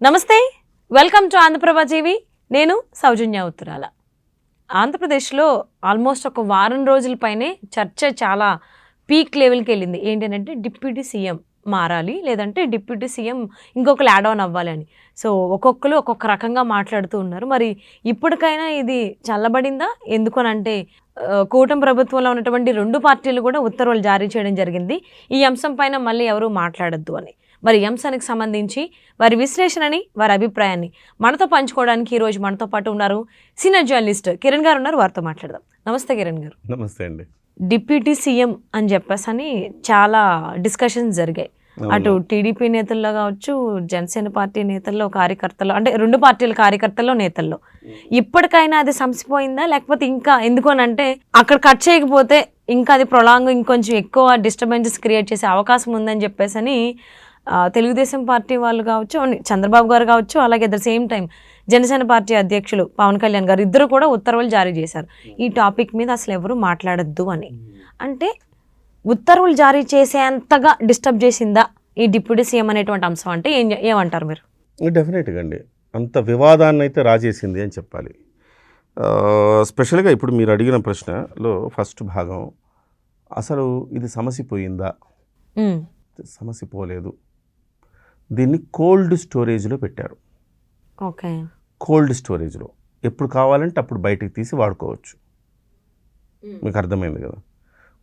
నమస్తే, welcome to Andhraprabha TV. నేను సౌజన్య ఉత్తరాల. ఆంధ్రప్రదేశ్లో ఆల్మోస్ట్ ఒక వారం రోజుల పైనే చర్చ చాలా పీక్ లెవెల్కి వెళ్ళింది. ఏంటంటే డిప్యూటీ సీఎం మారాలి, లేదంటే డిప్యూటీ సీఎం ఇంకొకరు యాడ్ ఆన్ అవ్వాలి అని. సో ఒక్కొక్కరు ఒక్కొక్క రకంగా మాట్లాడుతూ ఉన్నారు. మరి ఇప్పటికైనా ఇది చల్లబడిందా? ఎందుకనంటే కూటమి ప్రభుత్వంలో ఉన్నటువంటి రెండు పార్టీలు కూడా ఉత్తర్వులు జారీ చేయడం జరిగింది. ఈ అంశం పైన మళ్ళీ ఎవరు మాట్లాడొద్దు అని. మరి ఈ అంశానికి సంబంధించి వారి విశ్లేషణని, వారి అభిప్రాయాన్ని మనతో పంచుకోవడానికి ఈరోజు మనతో పాటు ఉన్నారు సీనియర్ జర్నలిస్ట్ కిరణ్ గారు ఉన్నారు. వారితో మాట్లాడదాం. నమస్తే కిరణ్ గారు. నమస్తే అండి. డిప్యూటీ సీఎం అని చెప్పేసి చాలా డిస్కషన్స్ జరిగాయి. అటు టీడీపీ నేతల్లో కావచ్చు, జనసేన పార్టీ నేతల్లో, కార్యకర్తలు, అంటే రెండు పార్టీల కార్యకర్తల్లో, నేతల్లో. ఇప్పటికైనా అది సంసిపోయిందా, లేకపోతే ఇంకా ఎందుకోనంటే అక్కడ కట్ చేయకపోతే ఇంకా అది ప్రొలాంగ్ ఇంకొంచెం ఎక్కువ డిస్టర్బెన్సెస్ క్రియేట్ చేసే అవకాశం ఉందని చెప్పేసి తెలుగుదేశం పార్టీ వాళ్ళు కావచ్చు, చంద్రబాబు గారు కావచ్చు, అలాగే at the same time Janasena party అధ్యక్షులు పవన్ కళ్యాణ్ గారు ఇద్దరు కూడా ఉత్తర్వులు జారీ చేశారు. ఈ టాపిక్ మీద అసలు ఎవరు మాట్లాడద్దు అని. అంటే ఉత్తర్వులు జారీ చేసేంతగా డిస్టర్బ్ చేసిందా ఈ డిప్యూటీ సీఎం అనేటువంటి అంశం? అంటే ఏమంటారు మీరు? డెఫినెట్గా అండి, అంత వివాదాన్ని అయితే రాజేసింది అని చెప్పాలి. స్పెషల్గా ఇప్పుడు మీరు అడిగిన ప్రశ్నలో ఫస్ట్ భాగం, అసలు ఇది సమసిపోయిందా? సమసిపోలేదు. దీన్ని కోల్డ్ స్టోరేజ్లో పెట్టారు. ఓకే, కోల్డ్ స్టోరేజ్లో ఎప్పుడు కావాలంటే అప్పుడు బయటికి తీసి వాడుకోవచ్చు. మీకు అర్థమైంది కదా?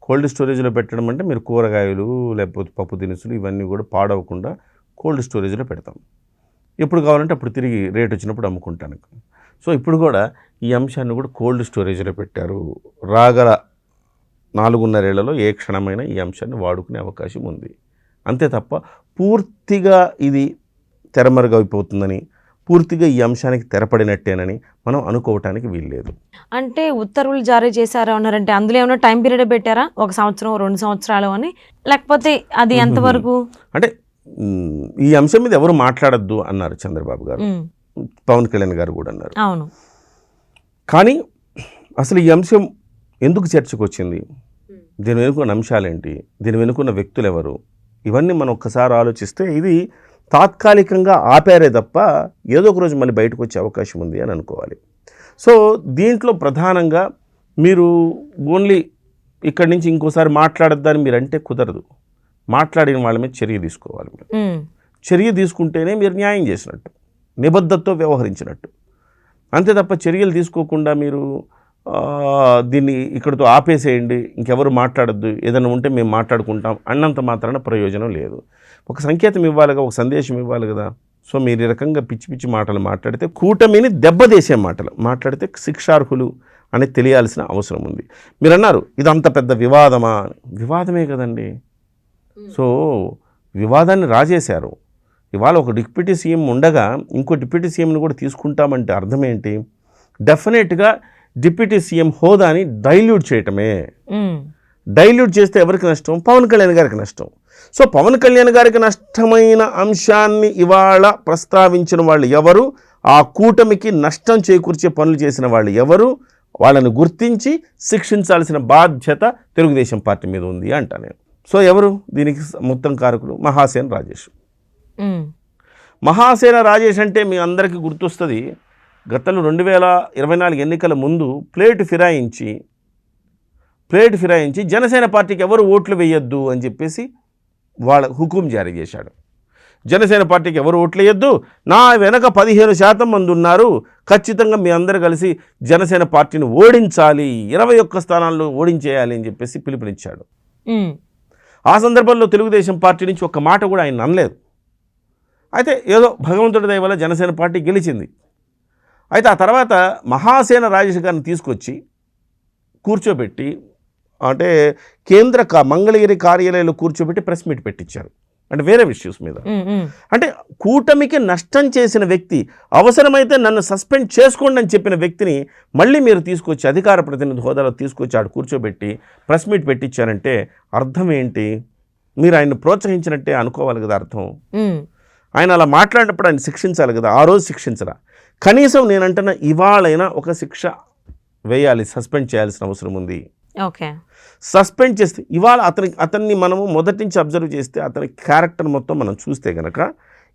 కోల్డ్ స్టోరేజ్లో పెట్టడం అంటే మీరు కూరగాయలు లేకపోతే పప్పు దినుసులు ఇవన్నీ కూడా పాడవకుండా కోల్డ్ స్టోరేజ్లో పెడతాం. ఎప్పుడు కావాలంటే అప్పుడు తిరిగి రేట్ వచ్చినప్పుడు అమ్ముకుంటాను. సో ఇప్పుడు కూడా ఈ అంశాన్ని కూడా కోల్డ్ స్టోరేజ్లో పెట్టారు. రాగల 4.5 ఏళ్లలో ఏ క్షణమైనా ఈ అంశాన్ని వాడుకునే అవకాశం ఉంది. అంతే తప్ప పూర్తిగా ఇది తెరమరుగైపోతుందని, పూర్తిగా ఈ అంశానికి తెరపడినట్టేనని మనం అనుకోవటానికి వీల్లేదు. అంటే ఉత్తర్వులు జారీ చేశారా అన్నారంటే అందులో ఏమైనా టైం పీరియడ్ పెట్టారా? 1 సంవత్సరం, 2 సంవత్సరాలు అని, లేకపోతే అది ఎంతవరకు? అంటే ఈ అంశం మీద ఎవరు మాట్లాడద్దు అన్నారు చంద్రబాబు గారు, పవన్ కళ్యాణ్ గారు కూడా అన్నారు. అవును. కానీ అసలు ఈ అంశం ఎందుకు చర్చకు వచ్చింది? దీని వెనుకున్న అంశాలేంటి? దీని వెనుకున్న వ్యక్తులు ఎవరు? ఇవన్నీ మనం ఒక్కసారి ఆలోచిస్తే ఇది తాత్కాలికంగా ఆపారే తప్ప ఏదో ఒక రోజు మళ్ళీ బయటకు వచ్చే అవకాశం ఉంది అని అనుకోవాలి. సో దీంట్లో ప్రధానంగా మీరు ఓన్లీ ఇక్కడి నుంచి ఇంకోసారి మాట్లాడద్దని మీరు అంటే కుదరదు. మాట్లాడిన వాళ్ళ మీద చర్య తీసుకోవాలి. మీరు చర్య తీసుకుంటేనే మీరు న్యాయం చేసినట్టు, నిబద్ధతతో వ్యవహరించినట్టు. అంతే తప్ప చర్యలు తీసుకోకుండా మీరు దీన్ని ఇక్కడితో ఆపేసేయండి, ఇంకెవరు మాట్లాడద్దు, ఏదైనా ఉంటే మేము మాట్లాడుకుంటాం అన్నంత మాత్రాన ప్రయోజనం లేదు. ఒక సంకేతం ఇవ్వాలిగా, ఒక సందేశం ఇవ్వాలి కదా. సో మీరు ఈ రకంగా పిచ్చి పిచ్చి మాటలు మాట్లాడితే, కూటమిని దెబ్బతీసే మాటలు మాట్లాడితే శిక్షార్హులు అనేది తెలియాల్సిన అవసరం ఉంది. మీరు అన్నారు ఇది అంత పెద్ద వివాదమా? వివాదమే కదండి. సో వివాదాన్ని రాజేశారు. ఇవాళ ఒక డిప్యూటీ సీఎం ఉండగా ఇంకో డిప్యూటీ సీఎంని కూడా తీసుకుంటామంటే అర్థం ఏంటి? డెఫినెట్గా డిప్యూటీ సీఎం హోదాని డైల్యూట్ చేయటమే. డైల్యూట్ చేస్తే ఎవరికి నష్టం? పవన్ కళ్యాణ్ గారికి నష్టం. సో పవన్ కళ్యాణ్ గారికి నష్టమైన అంశాన్ని ఇవాళ ప్రస్తావించిన వాళ్ళు ఎవరు? ఆ కూటమికి నష్టం చేకూర్చే పనులు చేసిన వాళ్ళు ఎవరు? వాళ్ళని గుర్తించి శిక్షించాల్సిన బాధ్యత తెలుగుదేశం పార్టీ మీద ఉంది అంటా నేను. సో ఎవరు దీనికి మొత్తం కారకులు? మహాసేన రాజేష్. మహాసేన రాజేష్ అంటే మీ అందరికీ గుర్తొస్తుంది, గతంలో 2024 ఎన్నికల ముందు ప్లేట్ ఫిరాయించి జనసేన పార్టీకి ఎవరు ఓట్లు వేయొద్దు అని చెప్పేసి వాళ్ళ హుకుం జారీ చేశాడు. జనసేన పార్టీకి ఎవరు ఓట్లు వేయొద్దు, నా వెనక 15% మంది ఉన్నారు, ఖచ్చితంగా మీ అందరూ కలిసి జనసేన పార్టీని ఓడించాలి, 21 స్థానాల్లో ఓడించేయాలి అని చెప్పేసి పిలుపునిచ్చాడు. ఆ సందర్భంలో తెలుగుదేశం పార్టీ నుంచి ఒక్క మాట కూడా ఆయన అనలేదు. అయితే ఏదో భగవంతుడి దయ వల్ల జనసేన పార్టీ గెలిచింది. అయితే ఆ తర్వాత మహాసేన రాజేష్ గారిని తీసుకొచ్చి కూర్చోబెట్టి, అంటే కేంద్ర మంగళగిరి కార్యాలయంలో కూర్చోబెట్టి ప్రెస్ మీట్ పెట్టించారు. అంటే వేరే ఇష్యూస్ మీద. అంటే కూటమికి నష్టం చేసిన వ్యక్తి, అవసరమైతే నన్ను సస్పెండ్ చేసుకోండి అని చెప్పిన వ్యక్తిని మళ్ళీ మీరు తీసుకొచ్చి అధికార ప్రతినిధి హోదాలో తీసుకొచ్చి ఆడు కూర్చోబెట్టి ప్రెస్ మీట్ పెట్టించారంటే అర్థం ఏంటి? మీరు ఆయన్ని ప్రోత్సహించినట్టే అనుకోవాలి కదా అర్థం. ఆయన అలా మాట్లాడినప్పుడు ఆయన శిక్షించాలి కదా, ఆ రోజు శిక్షించరా? కనీసం నేనంటున్నా ఇవాళైనా ఒక శిక్ష వేయాలి, సస్పెండ్ చేయాల్సిన అవసరం ఉంది. ఓకే, సస్పెండ్ చేస్తే ఇవాళ అతన్ని మనము మొదటి నుంచి అబ్జర్వ్ చేస్తే అతని క్యారెక్టర్ మొత్తం మనం చూస్తే కనుక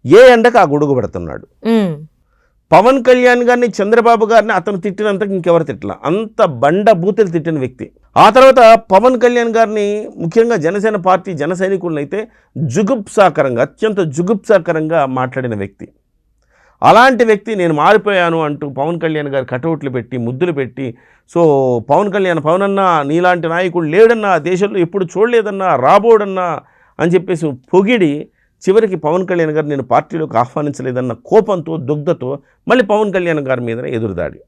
ఏ ఎండకు ఆ గొడుగు పెడుతున్నాడు. పవన్ కళ్యాణ్ గారిని, చంద్రబాబు గారిని అతను తిట్టినంతకు ఇంకెవరు తిట్టలా, అంత బండ బూతులు తిట్టిన వ్యక్తి. ఆ తర్వాత పవన్ కళ్యాణ్ గారిని, ముఖ్యంగా జనసేన పార్టీ జన సైనికులను అయితే జుగుప్సాకరంగా, అత్యంత జుగుప్సాకరంగా మాట్లాడిన వ్యక్తి. అలాంటి వ్యక్తి నేను మారిపోయాను అంటూ పవన్ కళ్యాణ్ గారు కటౌట్లు పెట్టి, ముద్దులు పెట్టి, సో పవన్ అన్నా నీలాంటి నాయకుడు లేడన్నా, దేశంలో ఎప్పుడు చూడలేదన్నా, రాబోడన్నా అని చెప్పేసి పొగిడి, చివరికి పవన్ కళ్యాణ్ గారు నేను పార్టీలోకి ఆహ్వానించలేదన్న కోపంతో, దుగ్ధతో మళ్ళీ పవన్ కళ్యాణ్ గారి మీదనే ఎదురుదాడి,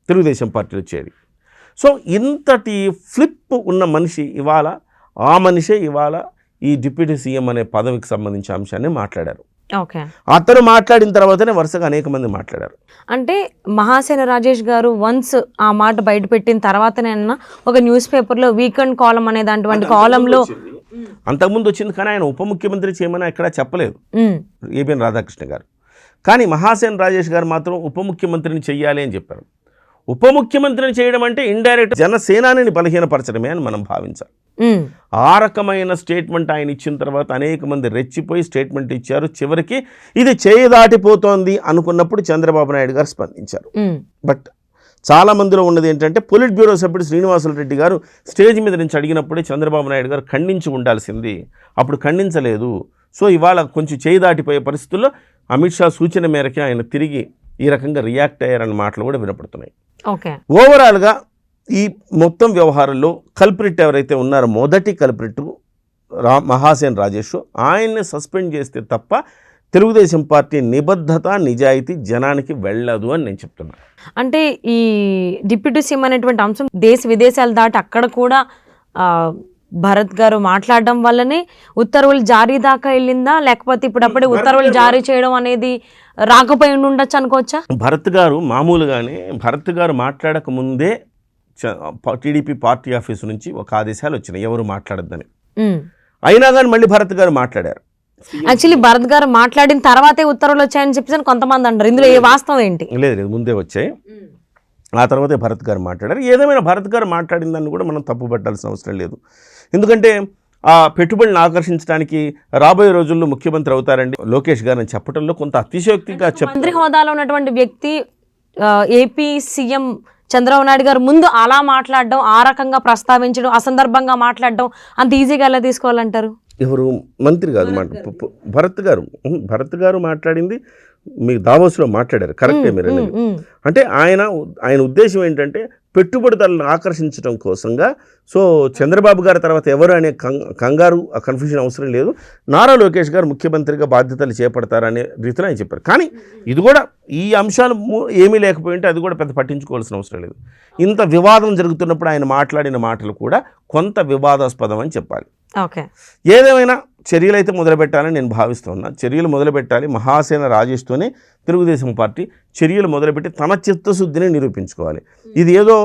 తెలుగుదేశం పార్టీలో చేరి. సో ఇంతటి ఫ్లిప్ ఉన్న మనిషి ఇవాళ, ఆ మనిషే ఇవాళ ఈ డిప్యూటీ సీఎం అనే పదవికి సంబంధించిన అంశాన్ని మాట్లాడారు. ఓకే, అతను మాట్లాడిన తర్వాతనే వరుసగా అనేక మంది మాట్లాడారు. అంటే మహాసేన రాజేష్ గారు వన్స్ ఆ మాట బయట పెట్టిన తర్వాతనే ఒక న్యూస్ పేపర్లో వీకెండ్ కాలం అనే దాంట్లో కాలంలో అంతకుముందు వచ్చింది, కానీ ఆయన ఉప ముఖ్యమంత్రి చేయమని ఎక్కడా చెప్పలేదు ఏబిఎన్ రాధాకృష్ణ గారు. కానీ మహాసేన రాజేష్ గారు మాత్రం ఉప ముఖ్యమంత్రిని చెయ్యాలి అని చెప్పారు. ఉప ముఖ్యమంత్రిని చేయడం అంటే ఇండైరెక్ట్ జనసేనాని బలహీనపరచడమే అని మనం భావించాలి. ఆ రకమైన స్టేట్మెంట్ ఆయన ఇచ్చిన తర్వాత అనేక మంది రెచ్చిపోయి స్టేట్మెంట్ ఇచ్చారు. చివరికి ఇది చేయి దాటిపోతోంది అనుకున్నప్పుడు చంద్రబాబు నాయుడు గారు స్పందించారు. బట్ చాలా మందిలో ఉన్నది ఏంటంటే, పొలిట్ బ్యూరో సభ్యుడు శ్రీనివాసులు రెడ్డి గారు స్టేజ్ మీద నుంచి అడిగినప్పుడే చంద్రబాబు నాయుడు గారు ఖండించి ఉండాల్సింది, అప్పుడు ఖండించలేదు. సో ఇవాళ కొంచెం చేయి దాటిపోయే పరిస్థితుల్లో అమిత్ షా సూచన మేరకే ఆయన తిరిగి ఈ రకంగా రియాక్ట్ అయ్యారన్న మాటలు కూడా వినపడుతున్నాయి. ఓవరాల్గా ఈ మొత్తం వ్యవహారంలో కల్ప్రిట్ ఎవరైతే ఉన్నారో, మొదటి కల్ప్రిట్ మహాసేన రాజేష్, ఆయన్ని సస్పెండ్ చేస్తే తప్ప తెలుగుదేశం పార్టీ నిబద్ధత, నిజాయితీ జనానికి వెళ్ళదు అని నేను చెప్తున్నాను. అంటే ఈ డిప్యూటీ సీఎం అనేటువంటి అంశం దేశ విదేశాలు దాటి అక్కడ కూడా భరత్ గారు మాట్లాడడం వల్లనే ఉత్తర్వులు జారీ దాకా వెళ్ళిందా, లేకపోతే ఇప్పుడప్పుడే ఉత్తర్వులు జారీ చేయడం అనేది రాకపోయి ఉండొచ్చు అనుకోవచ్చా? భరత్ గారు మామూలుగానే భరత్ గారు మాట్లాడక ముందే టీడీపీ పార్టీ ఆఫీసు నుంచి ఒక ఆదేశాలు వచ్చినాయి ఎవరు మాట్లాడద్దని. అయినా కానీ మళ్ళీ భరత్ గారు మాట్లాడారు. యాక్చువల్లీ భరత్ గారు మాట్లాడిన తర్వాతే ఉత్తర్వులు వచ్చాయని చెప్పేసి కొంతమంది అంటారు. ఇందులో ఏ వాస్తవం ఏంటి? లేదు, ముందే వచ్చాయి, ఆ తర్వాతే భరత్ గారు మాట్లాడారు. ఏదేమైనా భరత్ గారు మాట్లాడిన దాన్ని కూడా మనం తప్పు పట్టాల్సిన అవసరం లేదు. ఎందుకంటే ఆ పెట్టుబడులను ఆకర్షించడానికి రాబోయే రోజుల్లో ముఖ్యమంత్రి అవుతారండి లోకేష్ గారు అని చెప్పడంలో కొంత అతిశయోక్తిగా మంత్రి హోదాలో ఉన్నటువంటి వ్యక్తి ఏపీ సీఎం చంద్రబాబు నాయుడు గారు ముందు అలా మాట్లాడడం, ఆ రకంగా ప్రస్తావించడం, అసందర్భంగా మాట్లాడడం అంత ఈజీగా ఎలా తీసుకోవాలంటారు? ఎవరు మంత్రి కాదు, భరత్ గారు మాట్లాడింది మీ దావోస్లో మాట్లాడారు, కరెక్టే మీరు. అంటే ఆయన ఉద్దేశం ఏంటంటే పెట్టుబడిదారులను ఆకర్షించడం కోసంగా. సో చంద్రబాబు గారి తర్వాత ఎవరు అనే కంగారు, ఆ కన్ఫ్యూజన్ అవసరం లేదు. నారా లోకేష్ గారు ముఖ్యమంత్రిగా బాధ్యతలు చేపడతారనే రీతిలో ఆయన చెప్పారు. కానీ ఇది కూడా ఈ అంశాలు ఏమీ లేకపోయింటే అది కూడా పెద్ద పట్టించుకోవాల్సిన అవసరం లేదు. ఇంత వివాదం జరుగుతున్నప్పుడు ఆయన మాట్లాడిన మాటలు కూడా కొంత వివాదాస్పదం అని చెప్పాలి. ఓకే, ఏదేమైనా చర్యలు అయితే మొదలుపెట్టాలని నేను భావిస్తున్నా. చర్యలు మొదలుపెట్టాలి. మహాసేన రాజేష్తోనే తెలుగుదేశం పార్టీ చర్యలు మొదలుపెట్టి తన చిత్తశుద్ధిని నిరూపించుకోవాలి. ఇది ఏదో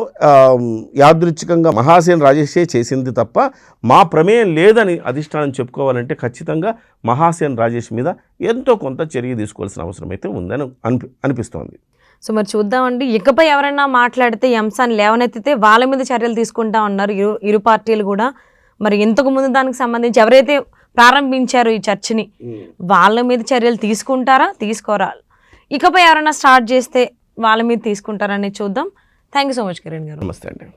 యాదృచ్ఛికంగా మహాసేన రాజేషే చేసింది తప్ప మా ప్రమేయం లేదని అధిష్టానం చెప్పుకోవాలంటే ఖచ్చితంగా మహాసేన రాజేష్ మీద ఎంతో కొంత చర్య తీసుకోవాల్సిన అవసరం అయితే ఉందని అనిపిస్తోంది. సో మరి చూద్దామండి, ఇకపై ఎవరైనా మాట్లాడితే ఈ అంశాన్ని లేవనెత్తితే వాళ్ళ మీద చర్యలు తీసుకుంటా ఉన్నారు ఇరు పార్టీలు కూడా. మరి ఇంతకు ముందు దానికి సంబంధించి ఎవరైతే ప్రారంభించారు ఈ చర్చని వాళ్ళ మీద చర్యలు తీసుకుంటారా, తీసుకోరా? ఇకపై ఎవరైనా స్టార్ట్ చేస్తే వాళ్ళ మీద తీసుకుంటారని చూద్దాం. Thank you so much Kiran గారు. నమస్తే అండి.